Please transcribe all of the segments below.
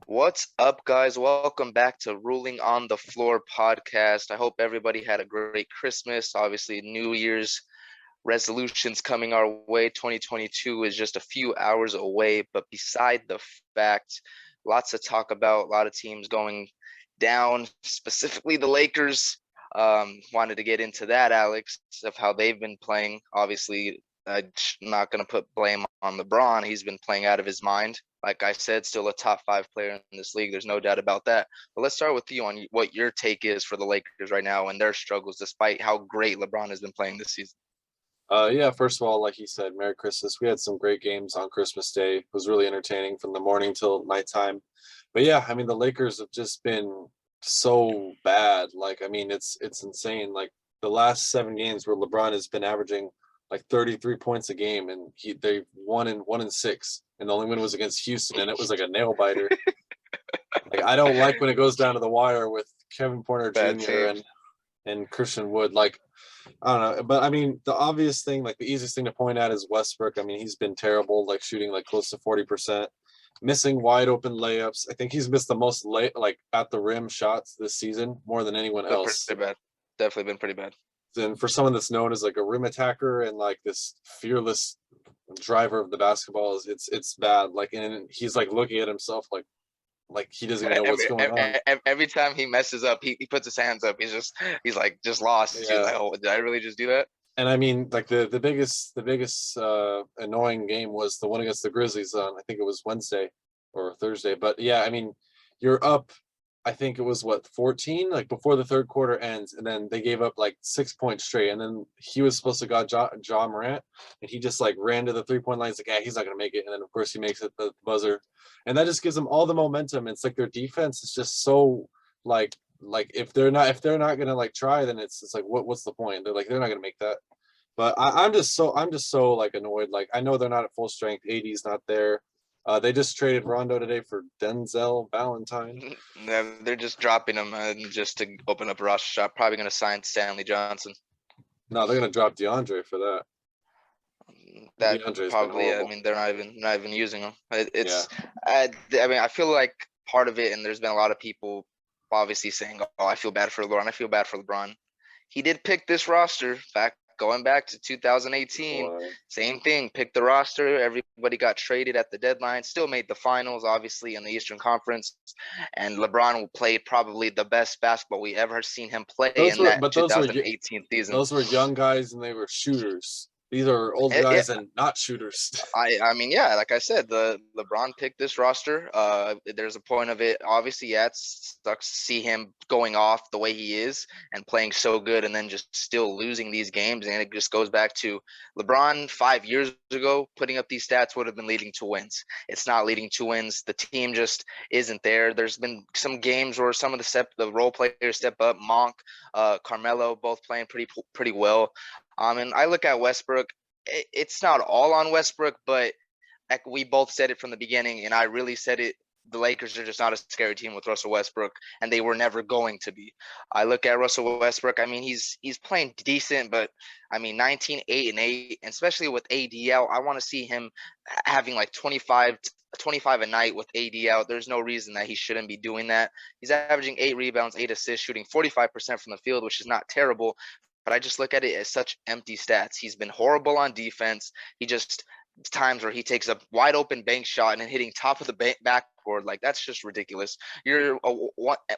What's up, guys? Welcome back to Ruling on the Floor podcast. I hope everybody had a great Christmas. Obviously, New Year's resolutions coming our way. 2022 is just a few hours away, but beside the fact, lots to talk about, a lot of teams going down, specifically the Lakers. Wanted to get into that, Alex, of how they've been playing. Obviously, I'm not going to put blame on LeBron. He's been playing out of his mind. Like I said, still a top five player in this league. There's no doubt about that. But let's start with you on what your take is for the Lakers right now and their struggles, despite how great LeBron has been playing this season. Yeah, first of all, like you said, Merry Christmas. We had some great games on Christmas Day. It was really entertaining from the morning till nighttime. But yeah, I mean the Lakers have just been so bad. Like, I mean, it's insane. Like the last 7 games where LeBron has been averaging like 33 points a game and they've won in 6. And the only win was against Houston and it was like a nail biter. Like I don't like when it goes down to the wire with Kevin Porter Bad Jr. teams. and Christian Wood. Like I don't know, but I mean, the obvious thing, like the easiest thing to point out is Westbrook. I mean, he's been terrible, like shooting like close to 40%, missing wide open layups. I think he's missed the most like at the rim shots this season more than anyone Been else. pretty bad. Definitely been pretty bad. And for someone that's known as like a rim attacker and like this fearless driver of the basketball, it's bad. Like, and he's like looking at himself like he doesn't even know what's Every, going on. every time he messes up, he puts his hands up. He's like just lost. He's Yeah. like, oh, did I really just do that? And I mean, like the biggest annoying game was the one against the Grizzlies on I think it was Wednesday or Thursday. But yeah, I mean, you're up. I think it was what 14, like before the third quarter ends, and then they gave up like 6 points straight, and then he was supposed to got John Morant, and he just like ran to the 3 point line. He's like, yeah, he's not gonna make it, and then of course he makes it the buzzer, and that just gives them all the momentum. It's like their defense is just so like if they're not gonna like try, then it's like what's the point? They're not gonna make that. But I'm just so like annoyed. Like I know they're not at full strength. AD's not there. They just traded Rondo today for Denzel Valentine. They're just dropping him just to open up a roster shop. Probably going to sign Stanley Johnson. No, they're gonna drop DeAndre for that. That DeAndre's been probably. I horrible. mean, they're not even using him. Yeah, I mean, I feel like part of it, and there's been a lot of people obviously saying, "Oh, I feel bad for LeBron. I feel bad for LeBron." He did pick this roster going back to 2018. boy. Same thing, picked the roster. Everybody got traded at the deadline. Still made the finals, obviously in the Eastern Conference. And LeBron played probably the best basketball we ever seen him play Those in were, that but 2018 season. those were young guys and they were shooters. These are old Yeah, guys and not shooters. I mean, yeah, like I said, the LeBron picked this roster. There's a point of it. Obviously, yeah, it sucks to see him going off the way he is and playing so good, and then just still losing these games. And it just goes back to LeBron 5 years ago putting up these stats would have been leading to wins. It's not leading to wins. The team just isn't there. There's been some games where some of the role players step up. Monk, Carmelo, both playing pretty well. And I look at Westbrook. It's not all on Westbrook, but like we both said it from the beginning, and I really said it. The Lakers are just not a scary team with Russell Westbrook, and they were never going to be. I look at Russell Westbrook. I mean, he's playing decent, but I mean, 19, 8, and 8, and especially with AD out, I want to see him having like 25 a night with AD out. There's no reason that he shouldn't be doing that. He's averaging 8 rebounds, 8 assists, shooting 45% from the field, which is not terrible. But I just look at it as such empty stats. He's been horrible on defense. He just times where he takes a wide open bank shot and hitting top of the backboard. Like, that's just ridiculous. You're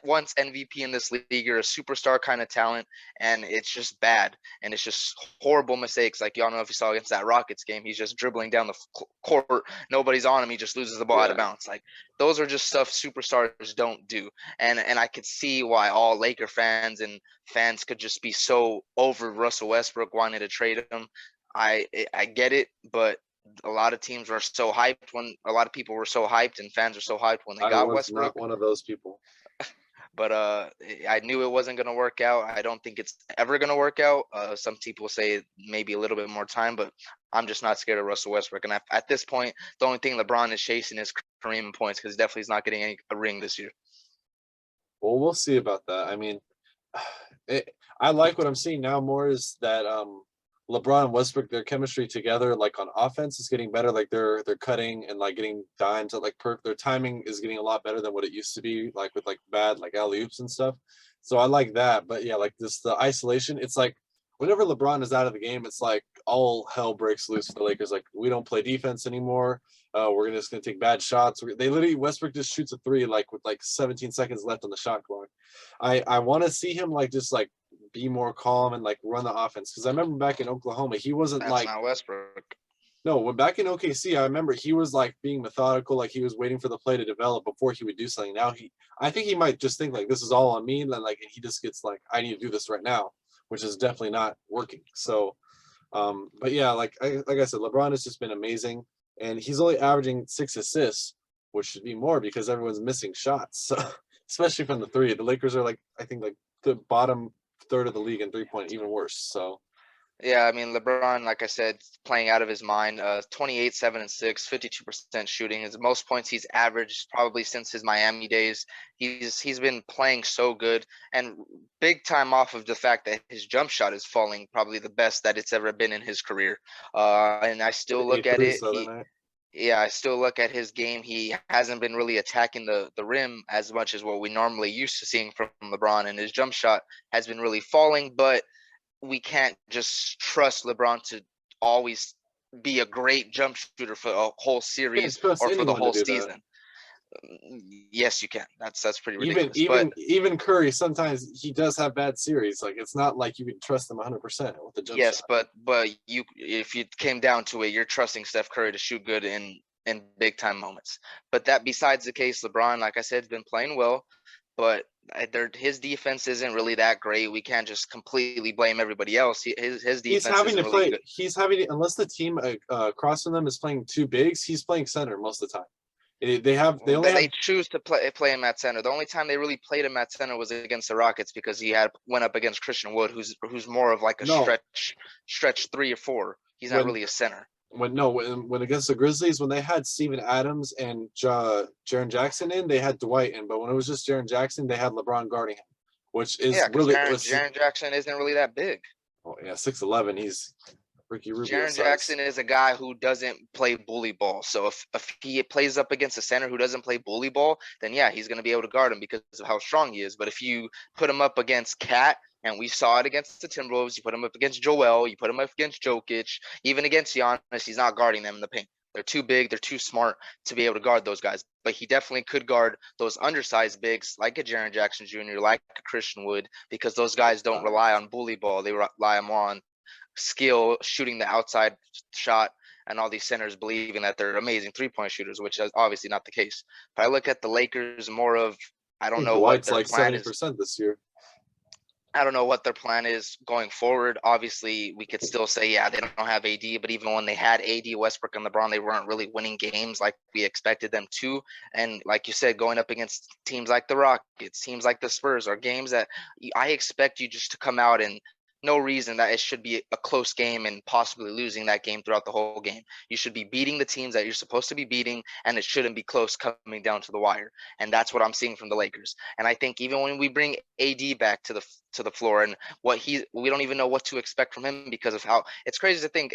once MVP in this league. You're a superstar kind of talent, and it's just bad. And it's just horrible mistakes. Like, y'all know if you saw against that Rockets game, he's just dribbling down the court. Nobody's on him. He just loses the ball out of Yeah, bounds. Like, those are just stuff superstars don't do. And I could see why all Laker fans and fans could just be so over Russell Westbrook wanting to trade him. I get it, but a lot of teams were so hyped when a lot of people were so hyped and fans were so hyped when they I got was not Westbrook. one of those people. But I knew it wasn't going to work out. I don't think it's ever going to work out. Some people say maybe a little bit more time, but I'm just not scared of Russell Westbrook. And at this point, the only thing LeBron is chasing is Kareem points because definitely he's not getting a ring this year. Well, we'll see about that. I mean, I like what I'm seeing now more is that LeBron and Westbrook, their chemistry together, like on offense, is getting better. Like they're cutting and like getting dimes at like their timing is getting a lot better than what it used to be, like with like bad like alley oops and stuff. So I like that. But yeah, like this the isolation, it's like whenever LeBron is out of the game, it's like all hell breaks loose for the Lakers. Like we don't play defense anymore. We're just gonna take bad shots. They literally Westbrook just shoots a three like with like 17 seconds left on the shot clock. I want to see him like just like be more calm and like run the offense because I remember back in Oklahoma he wasn't That's like not Westbrook. no when back in OKC I remember he was like being methodical like he was waiting for the play to develop before he would do something. Now I think he might just think like this is all on me and then like he just gets like I need to do this right now, which is definitely not working. So but yeah, like I said, LeBron has just been amazing, and he's only averaging 6 assists, which should be more because everyone's missing shots. So, especially from the three, the Lakers are like I think like the bottom third of the league in 3-point, even worse. So Yeah, I mean LeBron, like I said, playing out of his mind. 28, 7 and 6, 52% shooting. His most points he's averaged probably since his Miami days. He's been playing so good and big time off of the fact that his jump shot is falling probably the best that it's ever been in his career. And I still look eight at threes it. the other night. Yeah, I still look at his game. He hasn't been really attacking the rim as much as what we normally used to seeing from LeBron, and his jump shot has been really falling. But we can't just trust LeBron to always be a great jump shooter for a whole Can't series trust or for the anyone to whole do that. season. Yes, you can. That's pretty Even ridiculous. But even even Curry sometimes he does have bad series. Like it's not like you can trust him 100% with the jump yes, shot. but you if you came down to it, you're trusting Steph Curry to shoot good in big time moments. But that besides the case, LeBron, like I said, has been playing well, but his defense isn't really that great. We can't just completely blame everybody else. His He's defense having isn't to really play. good. He's having to, unless the team across from them is playing two bigs. He's playing center most of the time. They only That have they choose to play him at center. The only time they really played him at center was against the Rockets because he had went up against Christian Wood, who's more of like a no stretch 3 or 4. He's not when really a center. when against the Grizzlies when they had Steven Adams and Jaren Jackson in, they had Dwight in, but when it was just Jaren Jackson, they had LeBron guarding him, which is Yeah, because really Jaren Jackson isn't really that big. oh yeah 6'11". He's Ricky Rubio Jaren size. Jackson is a guy who doesn't play bully ball. So if he plays up against a center who doesn't play bully ball, then yeah, he's going to be able to guard him because of how strong he is. But if you put him up against Cat, and we saw it against the Timberwolves, you put him up against Joel, you put him up against Jokic, even against Giannis, he's not guarding them in the paint. They're too big, they're too smart to be able to guard those guys. But he definitely could guard those undersized bigs like a Jaren Jackson Jr., like a Christian Wood, because those guys don't rely on bully ball. They rely more on skill, shooting the outside shot, and all these centers believing that they're amazing 3-point shooters, which is obviously not the case. But I look at the Lakers more of I I don't think know what Dwight's their like plan is. 70% this year. I don't know what their plan is going forward. Obviously, we could still say, yeah, they don't have AD, but even when they had AD, Westbrook, and LeBron, they weren't really winning games like we expected them to. And like you said, going up against teams like the Rockets, teams like the Spurs, are games that I expect you just to come out and no reason that it should be a close game and possibly losing that game throughout the whole game. You should be beating the teams that you're supposed to be beating, and it shouldn't be close coming down to the wire. And that's what I'm seeing from the Lakers. And I think even when we bring AD back to the floor and we don't even know what to expect from him because of how it's crazy to think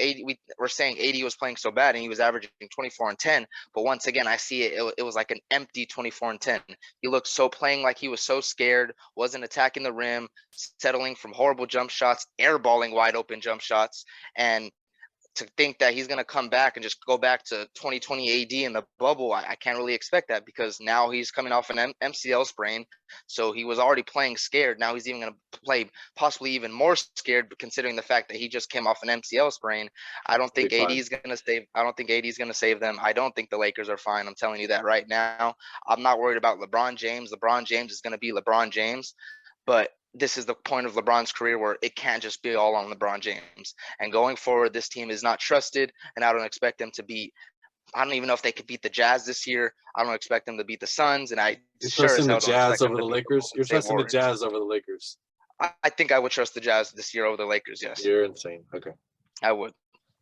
we're saying AD was playing so bad and he was averaging 24 and 10, but once again I see it was like an empty 24 and 10. He looked so playing like he was so scared, wasn't attacking the rim, settling from horrible jump shots, airballing wide open jump shots, and to think that he's going to come back and just go back to 2020 AD in the bubble, I can't really expect that because now he's coming off an MCL sprain. So he was already playing scared. Now he's even going to play possibly even more scared, considering the fact that he just came off an MCL sprain. I don't Be think AD fine. is going to save. I don't think AD is going to save them. I don't think the Lakers are fine. I'm telling you that right now. I'm not worried about LeBron James. LeBron James is going to be LeBron James. But this is the point of LeBron's career where it can't just be all on LeBron James. And going forward, this team is not trusted, and I don't expect them to beat. I don't even know if they could beat the Jazz this year. I don't expect them to beat the Suns, and I You're sure as trusting the hell don't Jazz expect them over to the beat the Lakers. Golden You're State trusting the Warriors. Jazz over the Lakers. I think I would trust the Jazz this year over the Lakers. Yes, You're insane. Okay. I would.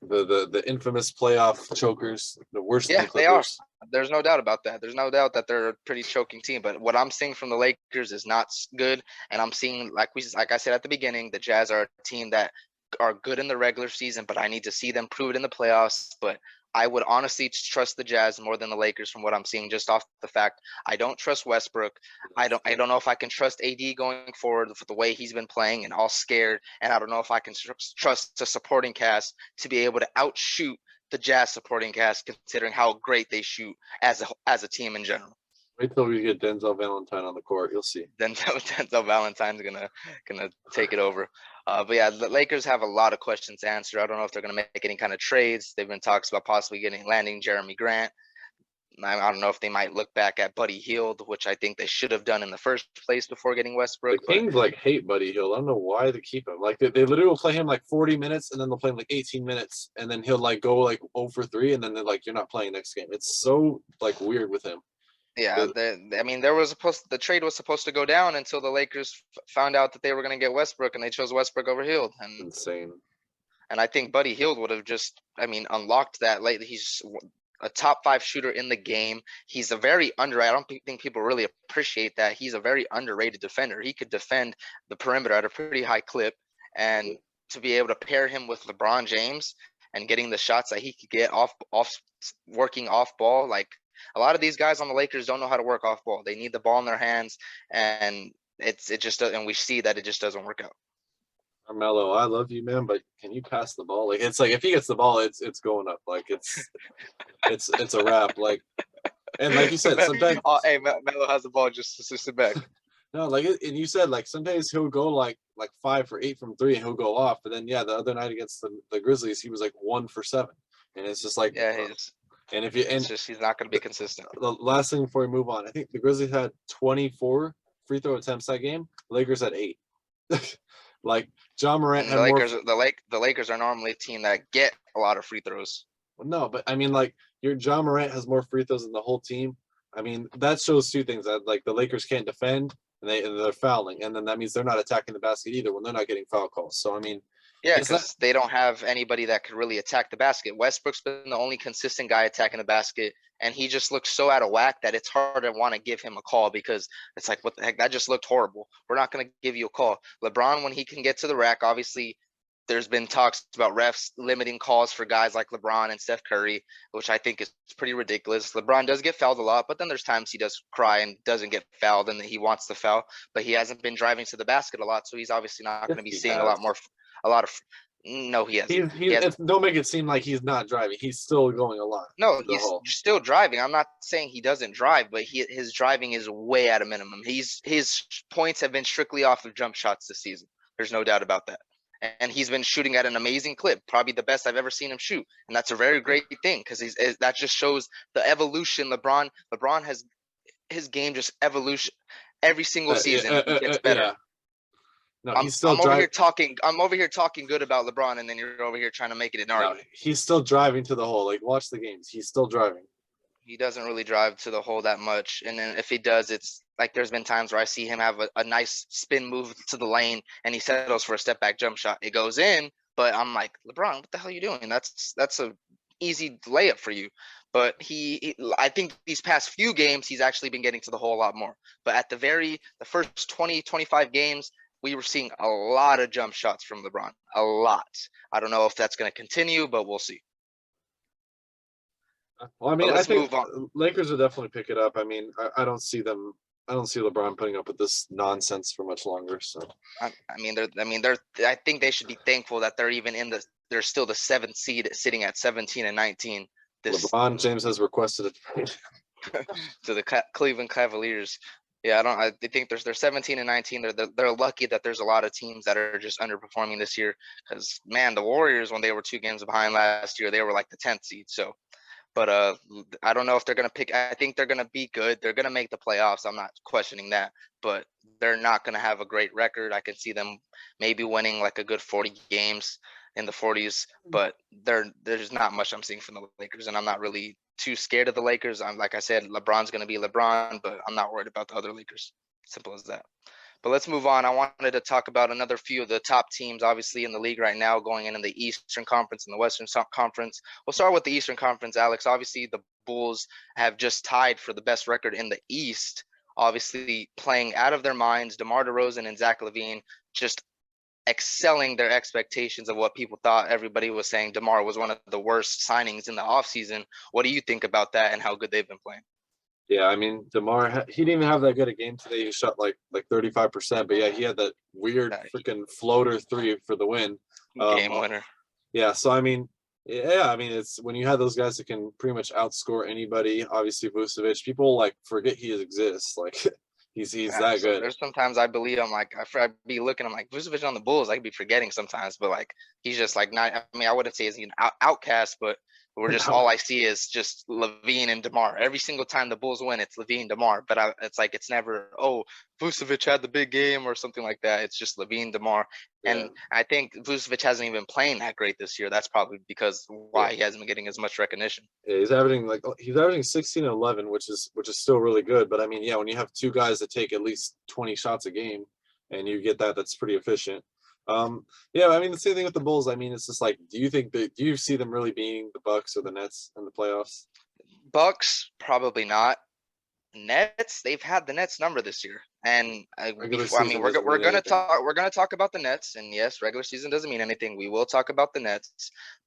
The infamous playoff chokers, the worse than Yeah, the they are. Clippers. There's no doubt about that. There's no doubt that they're a pretty choking team. But what I'm seeing from the Lakers is not good, and I'm seeing like I said at the beginning, the Jazz are a team that are good in the regular season, but I need to see them prove it in the playoffs. But I would honestly trust the Jazz more than the Lakers from what I'm seeing, just off the fact I don't trust Westbrook. I don't know if I can trust AD going forward for the way he's been playing and all scared, and I don't know if I can trust the supporting cast to be able to outshoot the Jazz supporting cast, considering how great they shoot as a team in general. Wait till we get Denzel Valentine on the court. You'll see. Then Denzel Valentine's gonna take it over. But yeah, the Lakers have a lot of questions to answer. I don't know if they're gonna make any kind of trades. They've been talks about possibly landing Jeremy Grant. I don't know if they might look back at Buddy Hield, which I think they should have done in the first place before getting The Westbrook. But Kings like hate Buddy Hield. I don't know why they keep him. Like they literally will play him like 40 minutes and then they'll play him like 18 minutes and then he'll like go like 0 for 3 and then they're like, you're not playing next game. It's so like weird with him. yeah, I mean, the trade was supposed to go down until the Lakers found out that they were going to get Westbrook, and they chose Westbrook over Hield. Insane. And I think Buddy Hield would have just, I mean, unlocked that late. He's a top 5 shooter in the game. He's a very underrated. I don't think people really appreciate that. He's a very underrated defender. He could defend the perimeter at a pretty high clip, and to be able to pair him with LeBron James and getting the shots that he could get off working off ball, like a lot of these guys on the Lakers don't know how to work off ball. They need the ball in their hands, and it just, and we see that it just doesn't work out. Carmelo, I love you, man, but can you pass the ball? Like it's like if he gets the ball, it's going up. Like it's a wrap. Like and like you said, sometimes hey, Melo has the ball, just sit back. no, like and you said like sometimes he'll go like 5 for 8 from 3 and he'll go off. But then yeah, the other night against the Grizzlies, he was like 1 for 7, and it's just like yeah, and if you and he's not going to be consistent. The last thing before we move on, I think the Grizzlies had 24 free throw attempts that game. The Lakers had 8. Like John Morant had the Lakers are normally a team that get a lot of free throws. No, but I mean, like your John Morant has more free throws than the whole team. I mean, that shows 2 things: that like the Lakers can't defend and they're fouling, and then that means they're not attacking the basket either when they're not getting foul calls. So I mean, yeah, because they don't have anybody that could really attack the basket. Westbrook's been the only consistent guy attacking the basket, and he just looks so out of whack that it's hard to want to give him a call, because it's like, what the heck? That just looked horrible. We're not going to give you a call. LeBron, when he can get to the rack, obviously there's been talks about refs limiting calls for guys like LeBron and Steph Curry, which I think is pretty ridiculous. LeBron does get fouled a lot, but then there's times he does cry and doesn't get fouled and he wants the foul, but he hasn't been driving to the basket a lot, so he's obviously not going to be seeing a lot of. No, he hasn't. Don't make it seem like he's not driving. He's still going a lot. No, he's still driving. I'm not saying he doesn't drive, but his driving is way at a minimum. His points have been strictly off of jump shots this season. There's no doubt about that. And he's been shooting at an amazing clip, probably the best I've ever seen him shoot. And that's a very great thing, because that just shows the evolution. LeBron has his game just evolution every single season. He gets better. Yeah. No, he's still I'm over here talking good about LeBron, and then you're over here trying to make it an argument. He's still driving to the hole. Like, watch the games. He's still driving. He doesn't really drive to the hole that much, and then if he does, it's like there's been times where I see him have a nice spin move to the lane, and he settles for a step back jump shot. It goes in, but I'm like, LeBron, what the hell are you doing? That's a easy layup for you. But I think these past few games, he's actually been getting to the hole a lot more. But at the first 20, 25 games, we were seeing a lot of jump shots from LeBron, a lot. I don't know if that's going to continue, but we'll see. Well, I mean, I think Lakers will definitely pick it up. I mean, I don't see LeBron putting up with this nonsense for much longer. So, I think they should be thankful that they're even they're still the 7th seed, sitting at 17 and 19. LeBron James has requested a trade to the Cleveland Cavaliers. Yeah, I think they're 17 and 19. They're lucky that there's a lot of teams that are just underperforming this year. Because man, the Warriors, when they were 2 games behind last year, they were like the 10th seed. So, but I don't know if they're gonna pick. I think they're gonna be good. They're gonna make the playoffs. I'm not questioning that, but they're not gonna have a great record. I can see them maybe winning like a good 40 games in the 40s, but there's not much I'm seeing from the Lakers, and I'm not really too scared of the Lakers. Like I said, LeBron's going to be LeBron, but I'm not worried about the other Lakers. Simple as that. But let's move on. I wanted to talk about another few of the top teams, obviously, in the league right now, going in the Eastern Conference and the Western Conference. We'll start with the Eastern Conference, Alex. Obviously, the Bulls have just tied for the best record in the East, obviously playing out of their minds. DeMar DeRozan and Zach LaVine just excelling their expectations of what people thought. Everybody was saying DeMar was one of the worst signings in the offseason. What do you think about that and how good they've been playing? Yeah, I mean, DeMar, he didn't even have that good a game today. He shot like 35%, but yeah, he had that weird That freaking floater three for the win. game winner. Yeah, so I mean, yeah, I mean, it's when you have those guys that can pretty much outscore anybody. Obviously, Vucevic, people like forget he exists. Like he's that Facts. So good. there's sometimes I believe I'm like I'd be looking. I'm like Vucevic on the Bulls. I could be forgetting sometimes, but like he's just like not. I mean, I wouldn't say he's an outcast, but we're just all I see is just Levine and DeMar. Every single time the Bulls win, it's Levine DeMar. But it's like it's never Vucevic had the big game or something like that. It's just Levine DeMar. Yeah, And I think Vucevic hasn't even been playing that great this year. That's probably because yeah. why he hasn't been getting as much recognition. Yeah, he's averaging 16 and 11, which is still really good. But I mean, yeah, when you have two guys that take at least 20 shots a game, and you get that, that's pretty efficient. Yeah, I mean the same thing with the Bulls. I mean, it's just like, do you see them really being the Bucks or the Nets in the playoffs? Bucks probably not. Nets, they've had the Nets number this year, and Regular before I mean season doesn't we're mean gonna anything. talk about the Nets, and yes, regular season doesn't mean anything. We will talk about the Nets,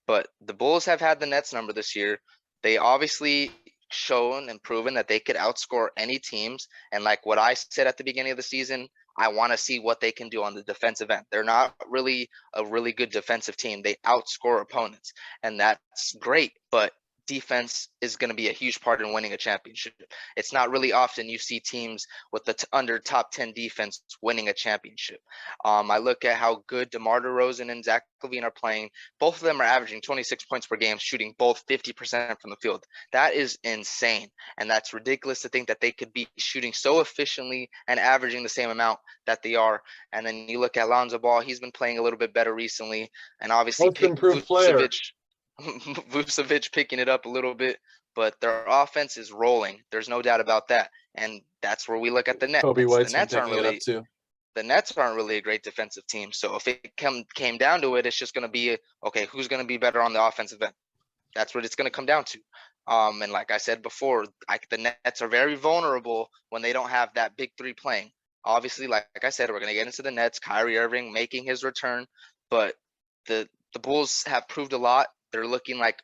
but the Bulls have had the Nets number this year. They obviously shown and proven that they could outscore any teams, and like what I said at the beginning of the season, I want to see what they can do on the defensive end. They're not really a really good defensive team. They outscore opponents, and that's great, but defense is going to be a huge part in winning a championship. It's not really often you see teams with the under top 10 defense winning a championship. I look at how good DeMar DeRozan and Zach LaVine are playing. Both of them are averaging 26 points per game, shooting both 50% from the field. That is insane. And that's ridiculous to think that they could be shooting so efficiently and averaging the same amount that they are. And then you look at Lonzo Ball, he's been playing a little bit better recently. And obviously Most improved player. Vucevic Vucevic picking it up a little bit, but their offense is rolling. There's no doubt about that. And that's where we look at the Kobe Nets. The White's been Nets aren't picking it up really too. a great defensive team. So if it came down to it, it's just going to be okay. Who's going to be better on the offensive end? That's what it's going to come down to. And like I said before, the Nets are very vulnerable when they don't have that big three playing. Obviously, like I said, we're going to get into the Nets. Kyrie Irving making his return, but the Bulls have proved a lot. They're looking like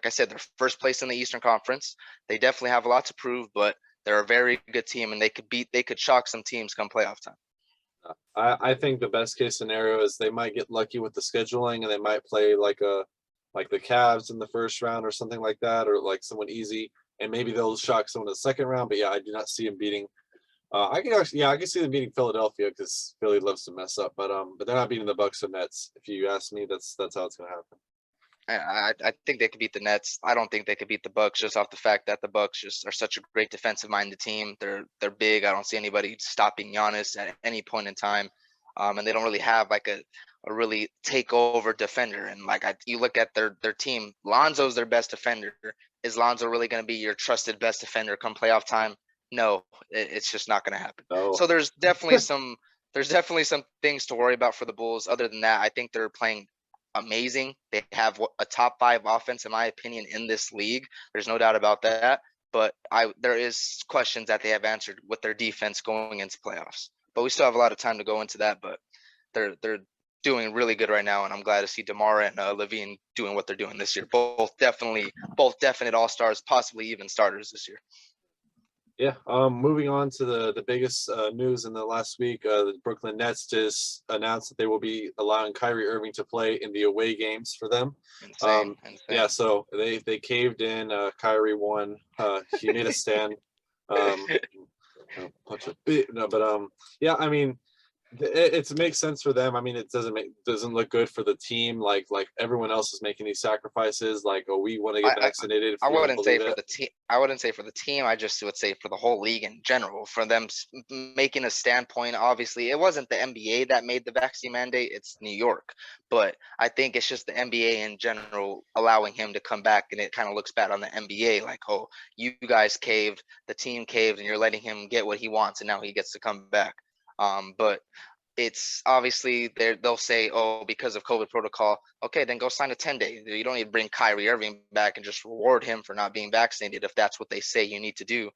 I said, they're first place in the Eastern Conference. They definitely have a lot to prove, but they're a very good team, and they could shock some teams come playoff time. I think the best case scenario is they might get lucky with the scheduling and they might play like the Cavs in the first round or something like that, or like someone easy, and maybe they'll shock someone in the second round. But yeah, I do not see them beating. I can see them beating Philadelphia because Philly loves to mess up, but they're not beating the Bucks or Nets. If you ask me, that's how it's gonna happen. I think they could beat the Nets. I don't think they could beat the Bucks just off the fact that the Bucks just are such a great defensive minded team. They're big. I don't see anybody stopping Giannis at any point in time. And they don't really have like a really takeover defender. And like you look at their team, Lonzo's their best defender. Is Lonzo really going to be your trusted best defender come playoff time? No, it's just not going to happen. Oh, So there's definitely some things to worry about for the Bulls. Other than that, I think they're playing amazing. They have a top five offense, in my opinion, in this league. There's no doubt about that. But there is questions that they have answered with their defense going into playoffs. But we still have a lot of time to go into that. But they're doing really good right now, and I'm glad to see DeMar and Levine doing what they're doing this year. Both definite all stars, possibly even starters this year. yeah. Moving on to the biggest news in the last week, the Brooklyn Nets just announced that they will be allowing Kyrie Irving to play in the away games for them. Insane, Yeah, insane. so they caved in. Kyrie won. He made a stand. Um, punch a bit. No, but yeah. I mean, it makes sense for them. I mean, it doesn't look good for the team. Like everyone else is making these sacrifices. Like, oh, we want to get I, vaccinated if I we don't wouldn't say believe for it. the team. I wouldn't say for the team. I just would say for the whole league in general. For them making a standpoint, obviously, it wasn't the NBA that made the vaccine mandate. It's New York. But I think it's just the NBA in general allowing him to come back, and it kind of looks bad on the NBA. Like, oh, you guys caved, the team caved, and you're letting him get what he wants, and now he gets to come back. But it's obviously they'll say, oh, because of COVID protocol, okay, then go sign a 10-day. You don't need to bring Kyrie Irving back and just reward him for not being vaccinated if that's what they say you need to do.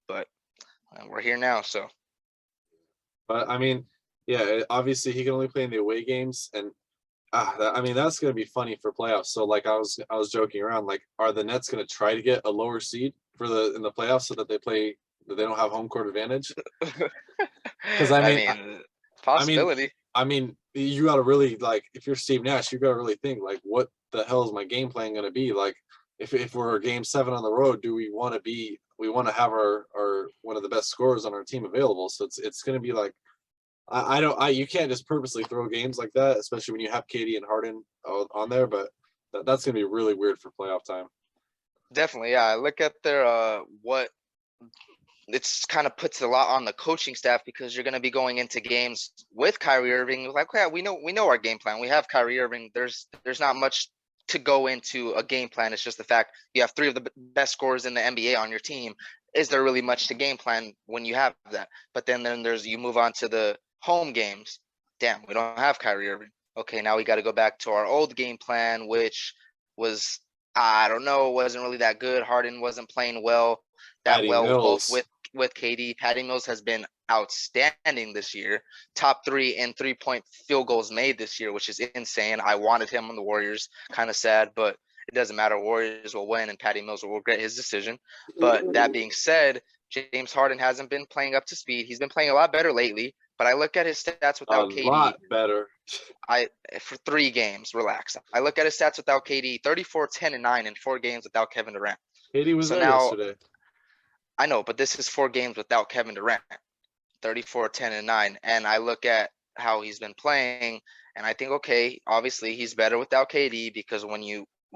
But we're here now, so But I mean, Yeah, obviously he can only play in the away games, and I mean that's gonna be funny for playoffs. So like I was joking around, like, are the Nets gonna try to get a lower seed for the in the playoffs so that they don't have home court advantage? Because I mean, I mean, possibility. you gotta really like if you're Steve Nash, you gotta really think like, what the hell is my game plan gonna be? Like, if we're game seven on the road, do we want to be? We want to have our one of the best scorers on our team available. So it's gonna be like I don't I you can't just purposely throw games like that, especially when you have Katie and Harden on there. But that's gonna be really weird for playoff time. Definitely, yeah. I look at their what it's kind of puts a lot on the coaching staff because you're going to be going into games with Kyrie Irving. Like, yeah, we know our game plan. We have Kyrie Irving. There's not much to go into a game plan. It's just the fact you have three of the best scorers in the NBA on your team. Is there really much to game plan when you have that? But then there's you move on to the home games. Damn, we don't have Kyrie Irving. Okay, now we got to go back to our old game plan, which was I don't know, wasn't really that good. Harden wasn't playing that Patty well, both Mills, with KD. Patty Mills has been outstanding this year. Top three in 3-point field goals made this year, which is insane. I wanted him on the Warriors. Kind of sad, but it doesn't matter. Warriors will win, and Patty Mills will regret his decision. But that being said, James Harden hasn't been playing up to speed. He's been playing a lot better lately. But I look at his stats a without KD. lot better. I for 3 games, relax. I look at his stats without KD, 34, 10, and 9 in 4 games without Kevin Durant. Katie was So there now yesterday. I know, but this is 4 games without Kevin Durant, 34, 10, and 9. And I look at how he's been playing, and I think, okay, obviously he's better without KD because when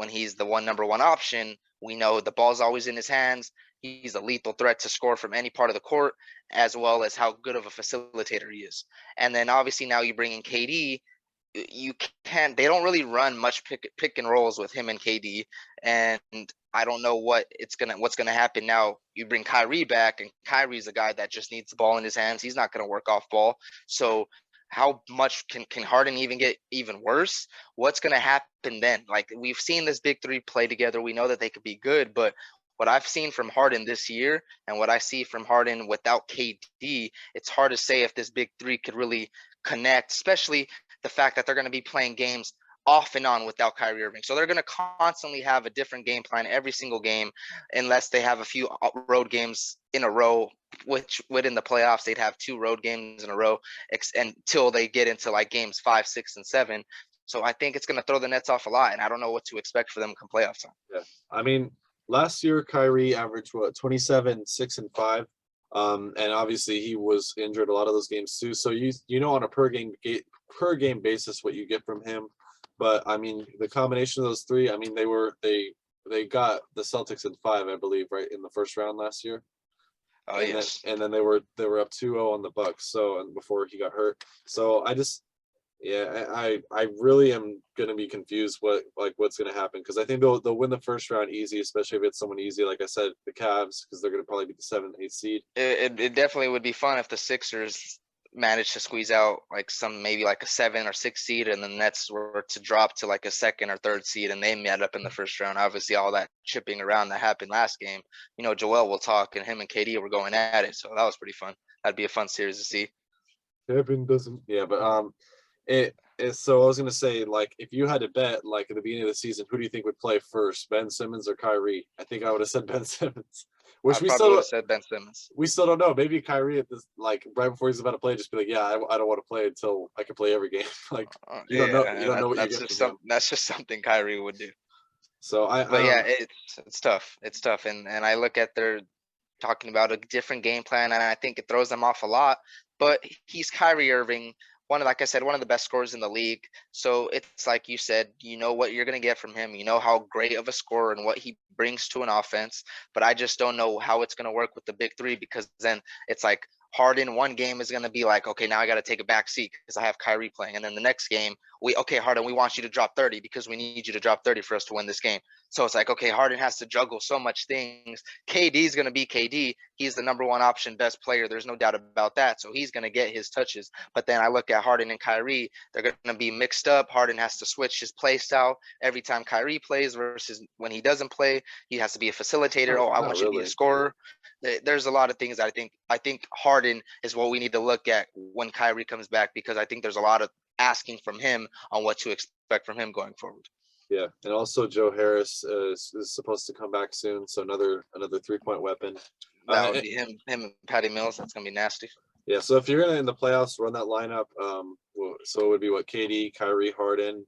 he's the number one option, we know the ball's always in his hands. He's a lethal threat to score from any part of the court, as well as how good of a facilitator he is. And then obviously now you bring in KD, you can't they don't really run much pick and rolls with him and KD, and I don't know what's gonna happen now. You bring Kyrie back, and Kyrie's a guy that just needs the ball in his hands. He's not gonna work off ball. So how much can Harden even get even worse? What's gonna happen then? Like, we've seen this big three play together. We know that they could be good, but what I've seen from Harden this year and what I see from Harden without KD, it's hard to say if this big three could really connect, especially the fact that they're going to be playing games off and on without Kyrie Irving. So they're going to constantly have a different game plan every single game, unless they have a few road games in a row, which within the playoffs, they'd have 2 road games in a row until they get into like games 5, 6, and 7. So I think it's going to throw the Nets off a lot, and I don't know what to expect for them come playoff time. Yeah. I mean, last year Kyrie averaged what 27, 6, and 5. And obviously he was injured a lot of those games too. So you know on a per game basis what you get from him. But I mean the combination of those three, I mean they got the Celtics in 5, I believe, right in the first round last year. Oh, And then yes. they were up 2-0 on the Bucks. So and before he got hurt. So I just yeah, I really am gonna be confused what's gonna happen because I think they'll win the first round easy, especially if it's someone easy, like I said, the Cavs, because they're gonna probably be the 7th, 8th seed. It definitely would be fun if the Sixers managed to squeeze out like maybe like a 7 or 6 seed, and the Nets were to drop to like a second or third seed, and they met up in the first round. Obviously, all that chipping around that happened last game. Joel will talk, and him and KD were going at it, so that was pretty fun. That'd be a fun series to see. Kevin doesn't. Yeah, but so I was gonna say, like, if you had to bet, like, at the beginning of the season, who do you think would play first, Ben Simmons or Kyrie? I think I would have said Ben Simmons, which I we probably still would don't, have said Ben Simmons. we still don't know. Maybe Kyrie at this, like, right before he's about to play, just be like, yeah, I don't want to play until I can play every game. Like, you Yeah, don't know what you that's get just from him. that's just something Kyrie would do. So But yeah, it's tough. It's tough, and I look at their talking about a different game plan, and I think it throws them off a lot. But he's Kyrie Irving, like I said, one of the best scorers in the league. So it's like you said, you know what you're gonna get from him. You know how great of a scorer and what he brings to an offense. But I just don't know how it's gonna work with the big three, because then it's like Harden one game is gonna be like, okay, now I gotta take a back seat because I have Kyrie playing. And then the next game, okay, Harden, we want you to drop 30 because we need you to drop 30 for us to win this game. So it's like, okay, Harden has to juggle so much things. KD is going to be KD. He's the number one option, best player. There's no doubt about that. So he's going to get his touches. But then I look at Harden and Kyrie. They're going to be mixed up. Harden has to switch his play style every time Kyrie plays versus when he doesn't play. He has to be a facilitator. Oh, I not want you to be a really. scorer. There's a lot of things that I think Harden Harden is what we need to look at when Kyrie comes back, because I think there's a lot of asking from him on what to expect from him going forward. Yeah, and also Joe Harris is supposed to come back soon, so another 3-point weapon. That would be him and Patty Mills. That's gonna be nasty. Yeah, so if you're gonna in the playoffs run that lineup, so it would be what, KD, Kyrie, Harden,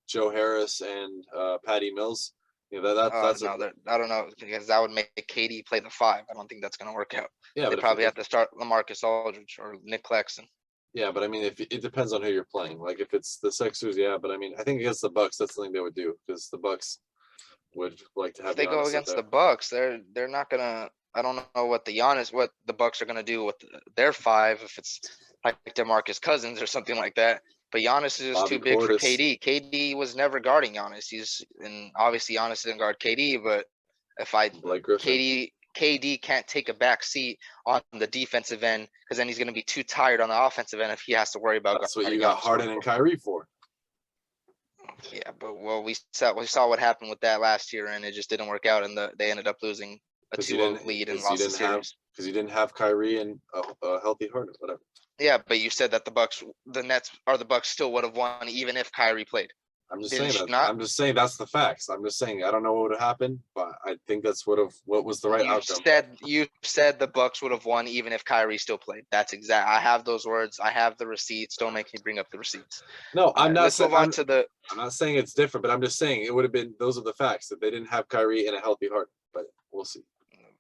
Joe Harris, and Patty Mills. You know, that's no, I don't know, because that would make KD play the 5. I don't think that's gonna work out. Yeah, they but probably have to start LaMarcus Aldridge or Nick Claxton. Yeah, but I mean, if it depends on who you're playing. Like if it's the Sixers, yeah, but I mean, I think against the Bucks, that's something they would do, because the Bucks would like to have If they go Giannis against the there. Bucks, they're not gonna. I don't know what the Bucks are gonna do with their 5, if it's like DeMarcus Cousins or something like that. But Giannis is just Bobby too big for Portis. KD. KD was never guarding Giannis. And obviously Giannis didn't guard KD. But if Blake Griffin. KD can't take a back seat on the defensive end, because then he's going to be too tired on the offensive end if he has to worry about That's what you guarding got Giannis. Harden and Kyrie for. Yeah, but we saw what happened with that last year, and it just didn't work out, and they ended up losing a 2-0 lead and lost the series. Because you didn't have Kyrie and a healthy Harden, whatever. Yeah, but you said that the Bucks still would have won even if Kyrie played. I'm just Didn't saying you that. not? I'm just saying that's the facts. I'm just saying I don't know what would have happened, but I think that's what was the right outcome. You said the Bucks would have won even if Kyrie still played. That's exact. I have those words. I have the receipts. Don't make me bring up the receipts. No, I'm not. Let's move on to the. I'm not saying it's different, but I'm just saying it would have been. Those are the facts, that they didn't have Kyrie and a healthy Harden. But we'll see.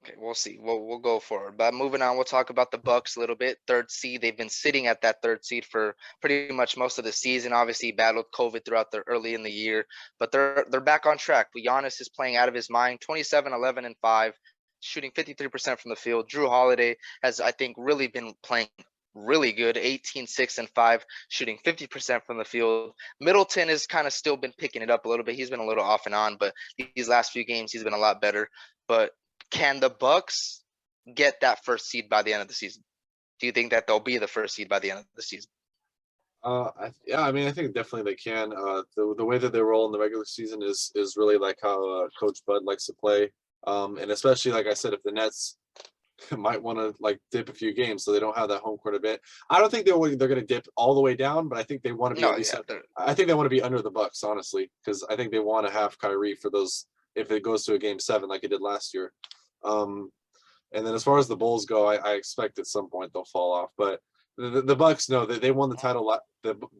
Okay, we'll see. We'll go forward. But moving on, we'll talk about the Bucks a little bit. 3rd seed. They've been sitting at that 3rd seed for pretty much most of the season. Obviously, battled COVID throughout the early in the year, but they're back on track. But Giannis is playing out of his mind. 27, 11, and 5, shooting 53% from the field. Drew Holiday has, I think, really been playing really good. 18, 6, and 5, shooting 50% from the field. Middleton has kind of still been picking it up a little bit. He's been a little off and on, but these last few games he's been a lot better. But can the Bucks get that 1st seed by the end of the season? Do you think that they'll be the 1st seed by the end of the season? I mean, I think definitely they can. The way that they roll in the regular season is really like how Coach Bud likes to play. And especially, like I said, if the Nets might want to like dip a few games so they don't have that home court advantage. I don't think they're going to dip all the way down, but I think they want to be at least. I think they want to be under the Bucks, honestly, because I think they want to have Kyrie for those if it goes to a game 7 like it did last year. And then as far as the Bulls go, I expect at some point they'll fall off. But the Bucks know that they won the title.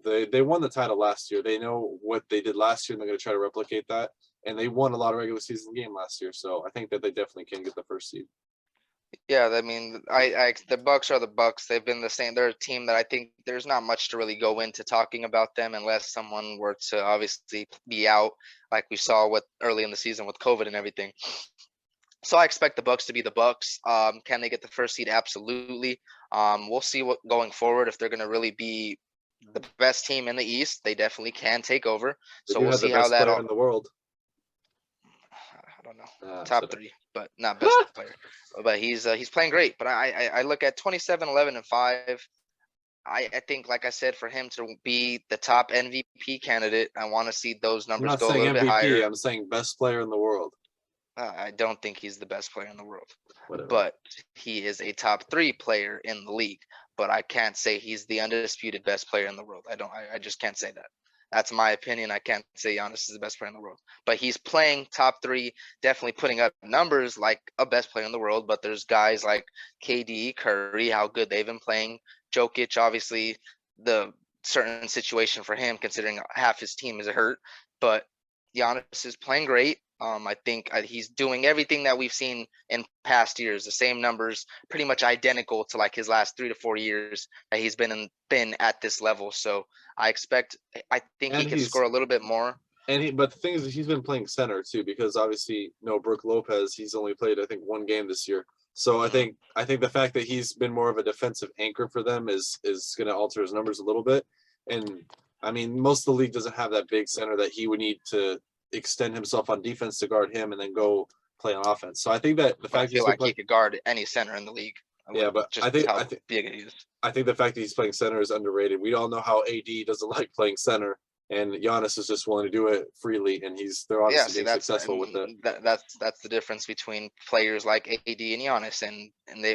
They won the title last year. They know what they did last year, and they're going to try to replicate that. And they won a lot of regular season game last year, so I think that they definitely can get the 1st seed. Yeah, I mean, the Bucks are the Bucks. They've been the same. They're a team that I think there's not much to really go into talking about them unless someone were to obviously be out, like we saw with early in the season with COVID and everything. So I expect the Bucks to be the Bucks. Can they get the 1st seed? Absolutely. We'll see what going forward, if they're going to really be the best team in the East. They definitely can take over. So we'll see how that all. In the world. I don't know. Top 3, but not best player. But he's playing great. But I look at 27, 11, and 5. I think, like I said, for him to be the top MVP candidate, I want to see those numbers go a little bit higher. I'm saying best player in the world. I don't think he's the best player in the world. Whatever. But he is a top 3 player in the league. But I can't say he's the undisputed best player in the world. I just can't say that. That's my opinion. I can't say Giannis is the best player in the world. But he's playing top 3, definitely putting up numbers like a best player in the world. But there's guys like KD, Curry, how good they've been playing. Jokic, obviously, the certain situation for him, considering half his team is hurt. But Giannis is playing great. I think he's doing everything that we've seen in past years. The same numbers, pretty much identical to like his last 3 to 4 years that he's been at this level. So I think he can score a little bit more. But the thing is, he's been playing center too, because obviously, Brook Lopez, he's only played I think 1 game this year. So I think the fact that he's been more of a defensive anchor for them is going to alter his numbers a little bit. And I mean, most of the league doesn't have that big center that he would need to extend himself on defense to guard him and then go play on offense. So I think that the fact he could guard any center in the league. Yeah, but I think the fact that he's playing center is underrated. We all know how AD doesn't like playing center. and Giannis is just willing to do it freely, and they're Yeah, obviously see, being successful with it. that's the difference between players like AD and Giannis, and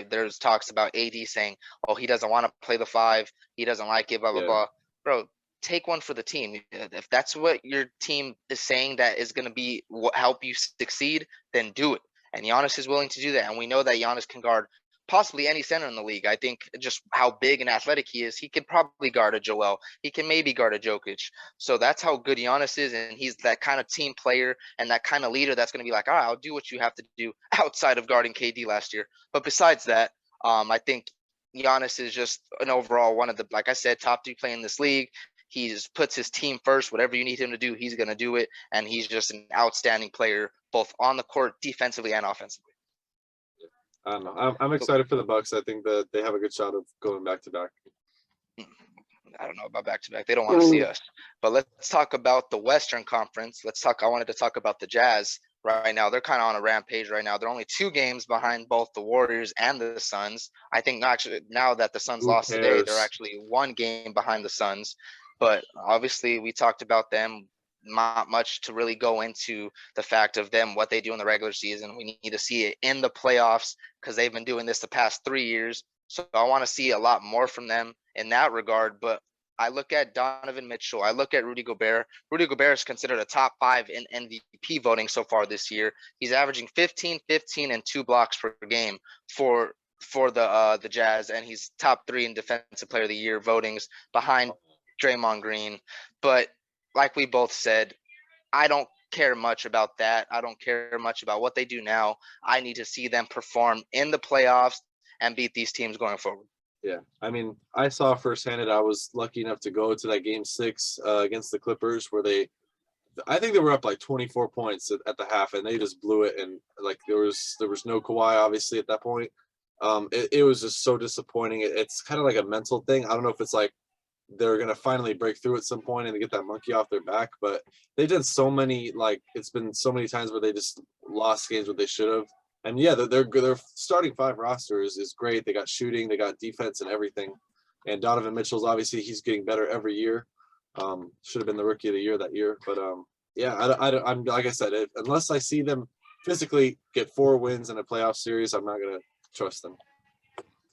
there's talks about AD saying, "Oh, he doesn't want to play the five, he doesn't like it, blah blah Yeah, blah." Bro, take one for the team. If that's what your team is saying that is going to be what help you succeed, then do it. And Giannis is willing to do that, and we know that Giannis can guard possibly any center in the league. I think just how big and athletic he is, he could probably guard a Joel. He can maybe guard a Jokic. So that's how good Giannis is, and he's that kind of team player and that kind of leader that's going to be like, all right, I'll do what you have to do outside of guarding KD last year. But besides that, I think Giannis is just an overall one of the, like I said, top 3 player in this league. He just puts his team first. Whatever you need him to do, he's going to do it. And he's just an outstanding player, both on the court, defensively, and offensively. I don't know. I'm excited for the Bucks. I think that they have a good shot of going back to back. I don't know about back to back. They don't want to see us. But let's talk about the Western Conference. I wanted to talk about the Jazz right now. They're kind of on a rampage right now. They're only 2 games behind both the Warriors and the Suns. I think actually now that the Suns Who lost today, they're cares? actually 1 game behind the Suns. But obviously, we talked about them. Not much to really go into the fact of them, what they do in the regular season. We need to see it in the playoffs because they've been doing this the past 3 years. So I want to see a lot more from them in that regard. But I look at Donovan Mitchell. I look at Rudy Gobert. Rudy Gobert is considered a top 5 in MVP voting so far this year. He's averaging 15, 15, and 2 blocks per game for the Jazz, and he's top 3 in Defensive Player of the Year votings behind Draymond Green. But like we both said, I don't care much about that. I don't care much about what they do now. I need to see them perform in the playoffs and beat these teams going forward. Yeah, I mean, I saw firsthand. I was lucky enough to go to that game 6 against the Clippers, where I think they were up like 24 points at the half, and they just blew it. And like there was no Kawhi obviously at that point. It was just so disappointing. It's kind of like a mental thing. I don't know if it's like they're gonna finally break through at some point and get that monkey off their back, but they did so many, like it's been so many times where they just lost games where they should have. And yeah, their starting 5 roster is great. They got shooting, they got defense, and everything. And Donovan Mitchell's obviously he's getting better every year. Should have been the rookie of the year that year, but yeah, I'm like I said, unless I see them physically get 4 wins in a playoff series, I'm not gonna trust them.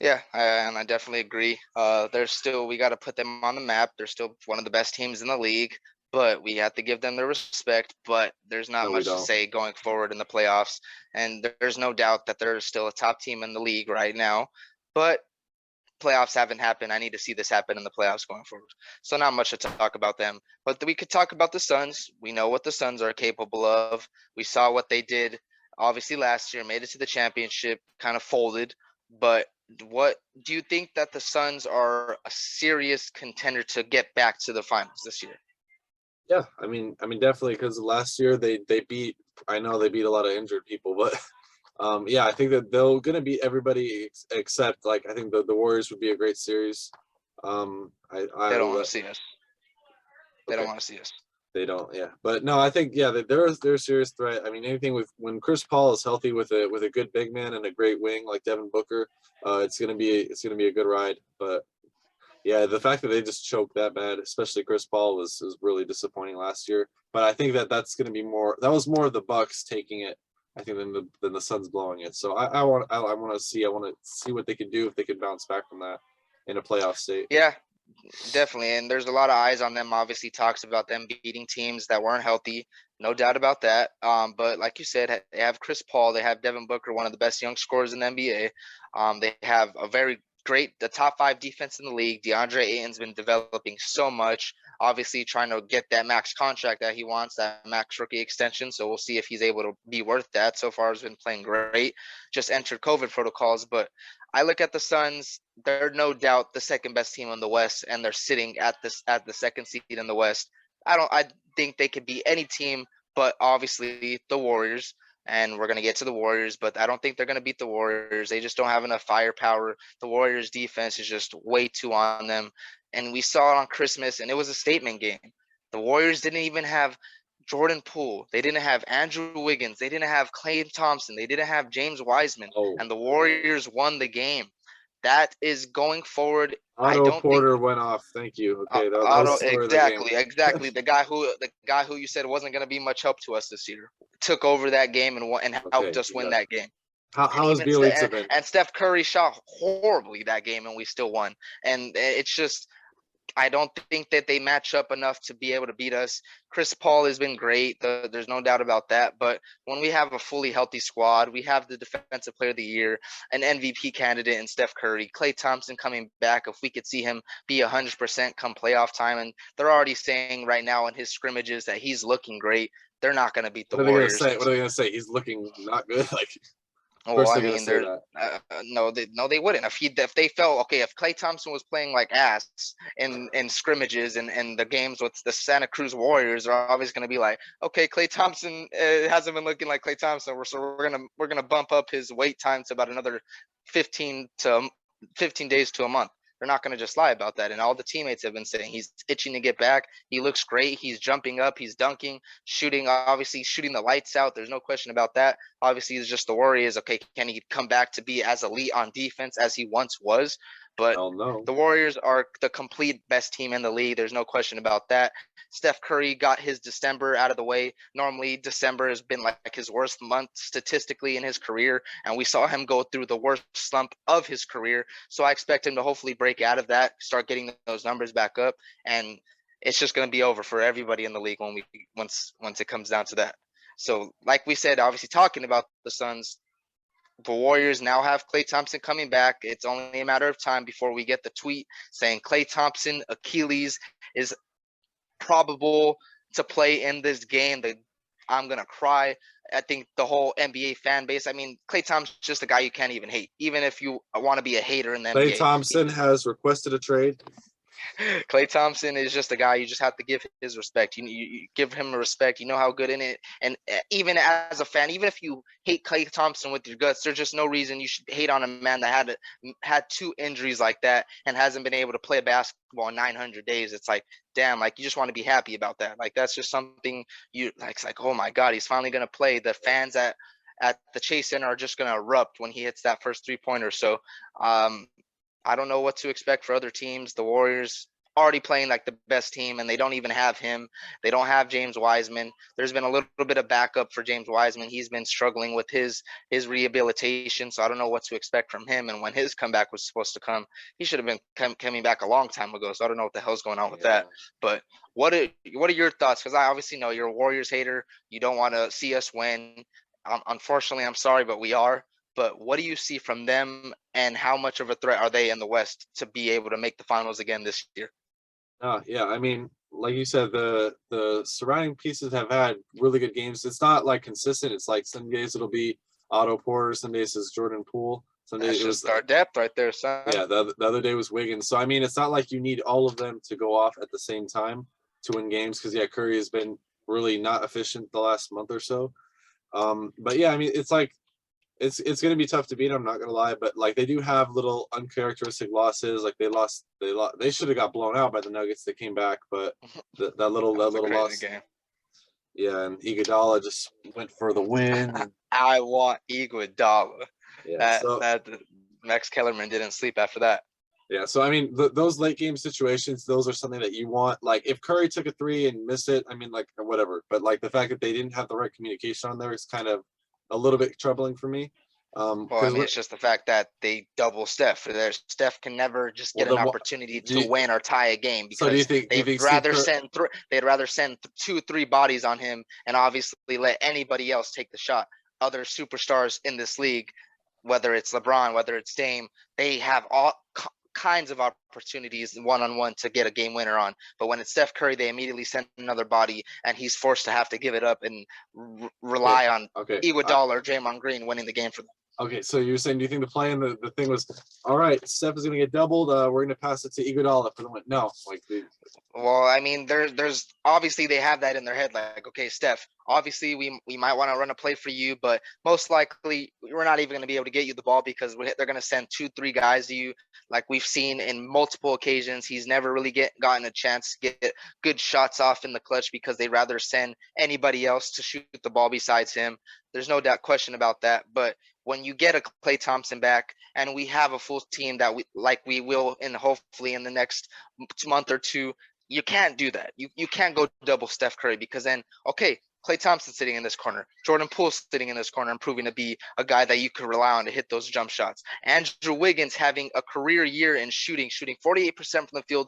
Yeah, and I definitely agree. We got to put them on the map. They're still one of the best teams in the league, but we have to give them the respect. But there's not No, we much to don't. say going forward in the playoffs, and there's no doubt that they're still a top team in the league right now. But playoffs haven't happened. I need to see this happen in the playoffs going forward. So not much to talk about them, but we could talk about the Suns. We know what the Suns are capable of. We saw what they did obviously last year, made it to the championship, kind of folded. But what do you think that the Suns are a serious contender to get back to the finals this year? Yeah, I mean, definitely because last year they beat. I know they beat a lot of injured people, but yeah, I think that they're gonna beat everybody except like I think the Warriors would be a great series. They I don't want to see us. They don't okay, want to see us. they don't, yeah, but no, I think yeah they're a serious threat. I mean, anything with when Chris Paul is healthy with a good big man and a great wing like Devin Booker, it's gonna be a good ride. But yeah, the fact that they just choked that bad, especially Chris Paul, was really disappointing last year. But I think that that's going to be more. That was more of the Bucks taking it, I think, than the Suns blowing it. So I want to see what they can do if they can bounce back from that in a playoff state. Yeah, definitely, and there's a lot of eyes on them. Obviously, talks about them beating teams that weren't healthy, no doubt about that. But like you said, they have Chris Paul, they have Devin Booker, one of the best young scorers in the NBA. They have a very the top 5 defense in the league. DeAndre Ayton's been developing so much. Obviously, trying to get that max contract that he wants, that max rookie extension. So we'll see if he's able to be worth that. So far, has been playing great. Just entered COVID protocols, but I look at the Suns. They're no doubt the second best team in the West, and they're sitting at the second seed in the West. I think they could be any team, but obviously the Warriors. And we're gonna get to the Warriors, but I don't think they're gonna beat the Warriors. They just don't have enough firepower. The Warriors defense is just way too on them. And we saw it on Christmas, and it was a statement game. The Warriors didn't even have Jordan Poole. They didn't have Andrew Wiggins. They didn't have Klay Thompson. They didn't have James Wiseman. Oh, And the Warriors won the game. That is going forward. I Otto don't think Porter went off. Thank you. Okay, that was Otto, the story of the game. exactly. The guy who you said wasn't going to be much help to us this year took over that game and helped Okay, us win yeah. that game. And How has even Bielitsa been? and Steph Curry shot horribly that game, and we still won. And it's just I don't think that they match up enough to be able to beat us. Chris Paul has been great. There's no doubt about that. But when we have a fully healthy squad, we have the Defensive Player of the Year, an MVP candidate in Steph Curry, Klay Thompson coming back. If we could see him be 100% come playoff time, and they're already saying right now in his scrimmages that he's looking great, they're not going to beat the What are they gonna Warriors. say? What are they gonna say? He's looking not good. Like, of Well, course I they're gonna mean, say they're that. no, they wouldn't. If they felt okay, if Klay Thompson was playing like ass in scrimmages and the games with the Santa Cruz Warriors, are always going to be like, okay, Klay Thompson hasn't been looking like Klay Thompson, so we're gonna bump up his wait time to about another 15 days to a month. They're not going to just lie about that. And all the teammates have been saying he's itching to get back. He looks great. He's jumping up. He's dunking, shooting, obviously shooting the lights out. There's no question about that. Obviously, it's just the worry is, okay, can he come back to be as elite on defense as he once was? But Hell no. the Warriors are the complete best team in the league. There's no question about that. Steph Curry got his December out of the way. Normally, December has been like his worst month statistically in his career, and we saw him go through the worst slump of his career. So I expect him to hopefully break out of that, start getting those numbers back up, and it's just going to be over for everybody in the league once it comes down to that. So, like we said, obviously talking about the Suns, the Warriors now have Klay Thompson coming back. It's only a matter of time before we get the tweet saying Klay Thompson Achilles is probable to play in this game. I'm gonna cry. I think the whole NBA fan base. I mean, Klay Thompson's just a guy you can't even hate, even if you want to be a hater in the Klay NBA. Thompson has requested a trade. Klay Thompson is just a guy you just have to give his respect. You give him respect. You know how good in it. And even as a fan, even if you hate Klay Thompson with your guts, there's just no reason you should hate on a man that had two injuries like that and hasn't been able to play basketball in 900 days. It's like, damn, like you just want to be happy about that. Like that's just something you like. It's like, oh my God, he's finally gonna play. The fans at the Chase Center are just gonna erupt when he hits that first 3-pointer. So I don't know what to expect for other teams. The Warriors already playing like the best team, and they don't even have him. They don't have James Wiseman. There's been a little bit of backup for James Wiseman. He's been struggling with his rehabilitation, so I don't know what to expect from him. And when his comeback was supposed to come, he should have been coming back a long time ago. So I don't know what the hell's going on with that. But what are your thoughts? Because I obviously know you're a Warriors hater. You don't want to see us win. Unfortunately, I'm sorry, but we are. But what do you see from them, and how much of a threat are they in the West to be able to make the finals again this year? Yeah. I mean, like you said, the surrounding pieces have had really good games. It's not like consistent. It's like some days it'll be Otto Porter, some days it's Jordan Poole, some days That's it was just our depth right there, son. yeah. The other day was Wiggins. So I mean, it's not like you need all of them to go off at the same time to win games because yeah, Curry has been really not efficient the last month or so. But yeah, I mean, it's like it's going to be tough to beat. I'm not going to lie, but like they do have little uncharacteristic losses. Like they should have got blown out by the Nuggets. They came back, but that little That was a crazy loss. game. Yeah, and Iguodala just went for the win. I want Iguodala. Yeah, That Max Kellerman didn't sleep after that. yeah, so I mean, those late game situations, those are something that you want. Like if Curry took a three and missed it, I mean, like whatever. But like the fact that they didn't have the right communication on there is kind of a little bit troubling for me. Well, I Because mean, it's just the fact that they double Steph. Steph can never just well, get an then opportunity do to you, win or tie a game so do you because think Steve Kerr? they'd rather send 2 3 bodies on him and obviously let anybody else take the shot. Other superstars in this league, whether it's LeBron, whether it's Dame, they have all kinds of opportunities one-on-one to get a game winner on. But when it's Steph Curry, they immediately send another body, and he's forced to have to give it up and Okay, rely on okay. Iguodala or Draymond Green winning the game for them. Okay, so you're saying, do you think the plan, the thing was, all right, Steph is going to get doubled. We're going to pass it to Iguodala for the win. No, like Well, I mean, there's obviously they have that in their head, like, okay, Steph, obviously we might want to run a play for you, but most likely we're not even going to be able to get you the ball because they're going to send 2 3 guys to you, like we've seen in multiple occasions. He's never really gotten a chance to get good shots off in the clutch because they'd rather send anybody else to shoot the ball besides him. There's no doubt question about that, but when you get a Klay Thompson back and we have a full team that we will in hopefully in the next month or two, you can't do that. You can't go double Steph Curry because then okay, Klay Thompson sitting in this corner, Jordan Poole sitting in this corner and proving to be a guy that you could rely on to hit those jump shots. Andrew Wiggins having a career year in shooting 48% from the field,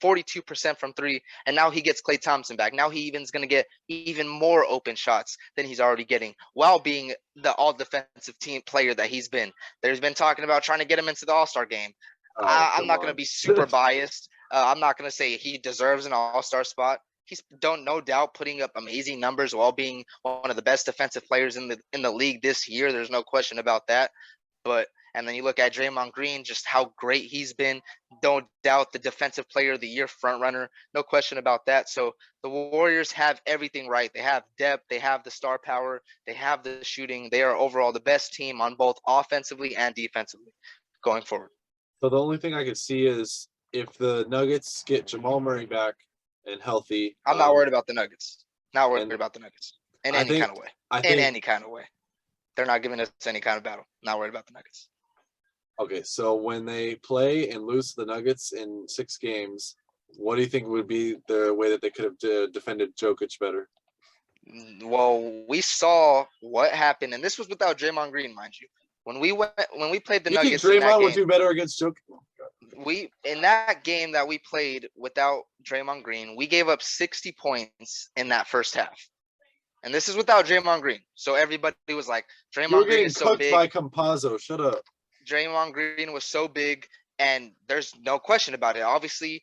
42% from three, and now he gets Klay Thompson back. Now he even is going to get even more open shots than he's already getting, while being the all defensive team player that he's been. There's been talking about trying to get him into the All-Star game. Oh, I'm come not going to on. be super biased. I'm not going to say he deserves an All-Star spot. He's no doubt putting up amazing numbers while being one of the best defensive players in the league this year. There's no question about that. But and then you look at Draymond Green, just how great he's been. No doubt the defensive player of the year front runner. No question about that. So the Warriors have everything right. They have depth. They have the star power. They have the shooting. They are overall the best team on both offensively and defensively going forward. So the only thing I could see is if the Nuggets get Jamal Murray back and healthy. I'm not worried about the Nuggets. Not worried and about the Nuggets in I any think kind of way. I In think any kind of way. They're not giving us any kind of battle. Not worried about the Nuggets. okay. So when they play and lose to the Nuggets in 6 games, what do you think would be the way that they could have defended Jokic better? Well, we saw what happened, and this was without Draymond Green, mind you. When we played the You think Nuggets in that Draymond would game, do better against Jokic? in that game that we played without Draymond Green, we gave up 60 points in that first half. And this is without Draymond Green. So everybody was like, You were Draymond Green getting is so cooked big. by Campazzo. Shut up. Draymond Green was so big, and there's no question about it. Obviously,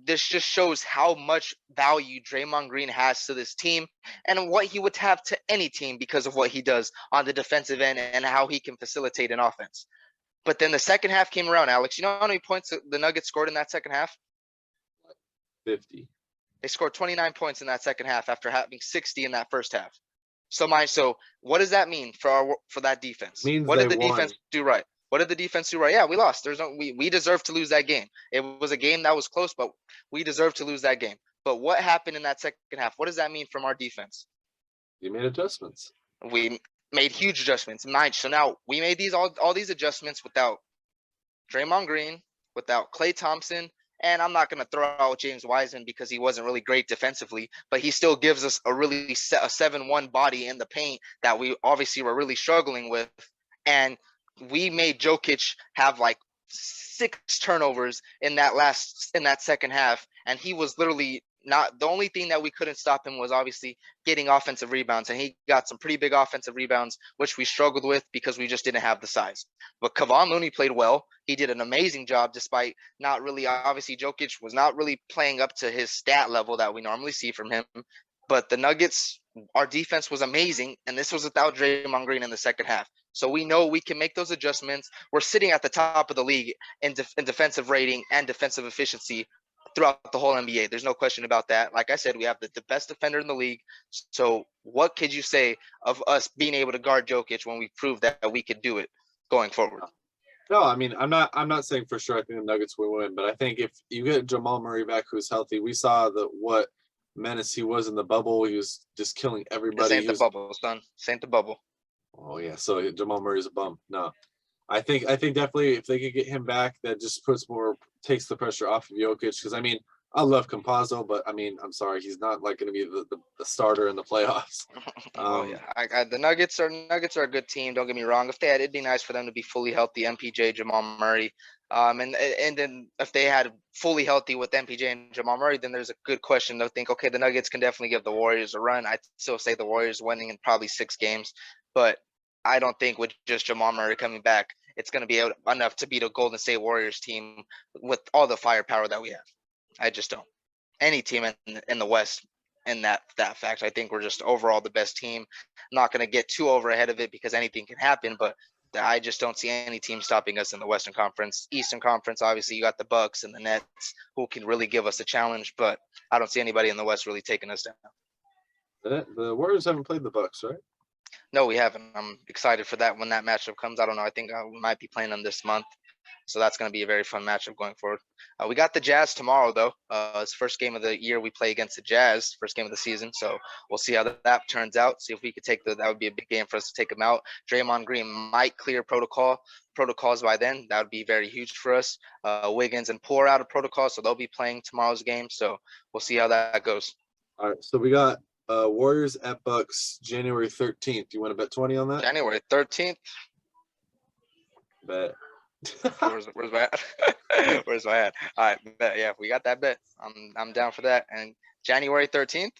this just shows how much value Draymond Green has to this team and what he would have to any team because of what he does on the defensive end and how he can facilitate an offense. But then the second half came around, Alex. You know how many points the Nuggets scored in that second half? 50. They scored 29 points in that second half after having 60 in that first half. So what does that mean for that defense? Means What they did the won. defense do right? What did the defense do right? Yeah, we lost. We deserved to lose that game. It was a game that was close, but we deserved to lose that game. But what happened in that second half? What does that mean from our defense? You made adjustments. We made huge adjustments. So now we made all these adjustments without Draymond Green, without Klay Thompson, and I'm not going to throw out James Wiseman because he wasn't really great defensively, but he still gives us a 7-1 body in the paint that we obviously were really struggling with. And we made Jokic have like 6 turnovers in that second half, and he was literally not the only thing that we couldn't stop him was obviously getting offensive rebounds, and he got some pretty big offensive rebounds, which we struggled with because we just didn't have the size. But Kevon Looney played well. He did an amazing job despite not really, obviously Jokic was not really playing up to his stat level that we normally see from him. But the Nuggets, our defense was amazing, and this was without Draymond Green in the second half. So we know we can make those adjustments. We're sitting at the top of the league in defensive rating and defensive efficiency throughout the whole NBA. There's no question about that. Like I said, we have the best defender in the league. So what could you say of us being able to guard Jokic when we proved that we could do it going forward? No, I mean I'm not saying for sure I think the Nuggets will win, but I think if you get Jamal Murray back who's healthy, we saw what menace he was in the bubble. He was just killing everybody. This ain't the bubble, son. This ain't the bubble. Oh yeah, so Jamal Murray's a bum. No. I think definitely if they could get him back, that just takes the pressure off of Jokic. Because I mean, I love Campazzo, but I mean, I'm sorry, he's not like going to be the starter in the playoffs. Oh yeah, the Nuggets are a good team. Don't get me wrong. If they had, it'd be nice for them to be fully healthy. MPJ, Jamal Murray, and then if they had fully healthy with MPJ and Jamal Murray, then there's a good question to think. Okay, the Nuggets can definitely give the Warriors a run. I'd still say the Warriors winning in probably 6 games, but I don't think with just Jamal Murray coming back, it's going to be enough to beat a Golden State Warriors team with all the firepower that we have. I just don't. Any team in the West, in that fact, I think we're just overall the best team. I'm not going to get too over ahead of it because anything can happen, but I just don't see any team stopping us in the Western Conference. Eastern Conference, obviously, you got the Bucks and the Nets who can really give us a challenge, but I don't see anybody in the West really taking us down. The Warriors haven't played the Bucks, right? No, we haven't. I'm excited for that when that matchup comes. I don't know. I think we might be playing them this month. So that's going to be a very fun matchup going forward. We got the Jazz tomorrow, though. It's the first game of the year we play against the Jazz, first game of the season. So we'll see how that turns out. See if we could take that would be a big game for us to take them out. Draymond Green might clear protocols by then. That would be very huge for us. Wiggins and Poole out of protocol, so they'll be playing tomorrow's game. So we'll see how that goes. All right, so we got Warriors at Bucks January 13th. You want to bet 20 on that? January 13th. Bet. Where's my hat? Where's my hat? All right, bet. Yeah, we got that bet. I'm down for that. And January 13th,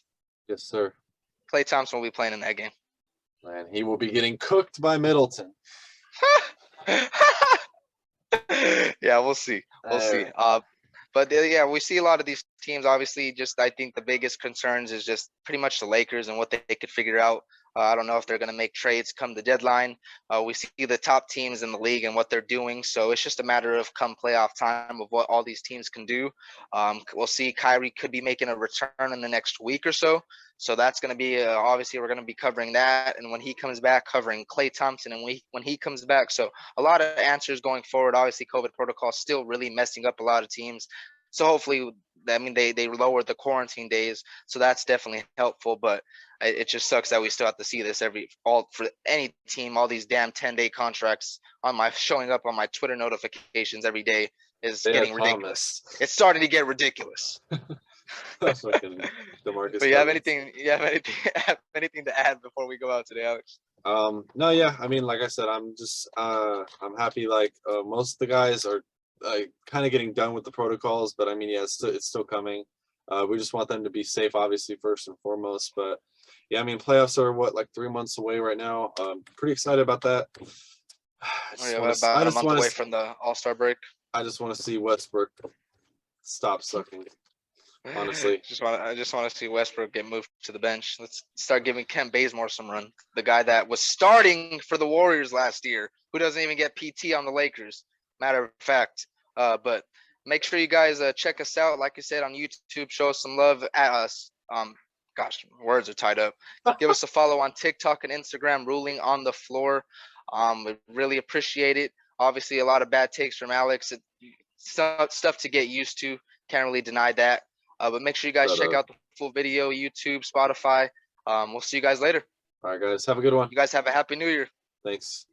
Yes, sir. Klay Thompson will be playing in that game. And he will be getting cooked by Middleton. Yeah, we'll see. We'll see. But yeah, we see a lot of these teams. Obviously, just I think the biggest concerns is just pretty much the Lakers and what they could figure out. I don't know if they're going to make trades come the deadline. We see the top teams in the league and what they're doing. So it's just a matter of come playoff time of what all these teams can do. We'll see Kyrie could be making a return in the next week or so. So that's going to be obviously we're going to be covering that. And when he comes back, covering Klay Thompson and when he comes back. So a lot of answers going forward. Obviously, COVID protocol still really messing up a lot of teams. So hopefully, I mean, they lowered the quarantine days. So that's definitely helpful. But it just sucks that we still have to see this for any team, all these damn 10-day contracts showing up on my Twitter notifications every day is getting ridiculous. It's starting to get ridiculous. That's fucking DeMarcus. But you have anything to add before we go out today, Alex? No, yeah. I mean, like I said, I'm just I'm happy. Like most of the guys are kind of getting done with the protocols, but I mean, yeah, it's still coming. We just want them to be safe, obviously, first and foremost. But yeah, I mean, playoffs are like 3 months away right now. Pretty excited about that. About a month away from the All-Star break. I just want to see Westbrook stop sucking. Honestly, I just want to see Westbrook get moved to the bench. Let's start giving Kent Bazemore some run. The guy that was starting for the Warriors last year, who doesn't even get PT on the Lakers. Matter of fact, but make sure you guys check us out. Like I said, on YouTube, show us some love at us. Gosh, words are tied up. Give us a follow on TikTok and Instagram, Ruling on the Floor. We really appreciate it. Obviously, a lot of bad takes from Alex. Stuff to get used to. Can't really deny that. But make sure you guys check out the full video, YouTube, Spotify. We'll see you guys later. All right, guys. Have a good one. You guys have a happy New Year. Thanks.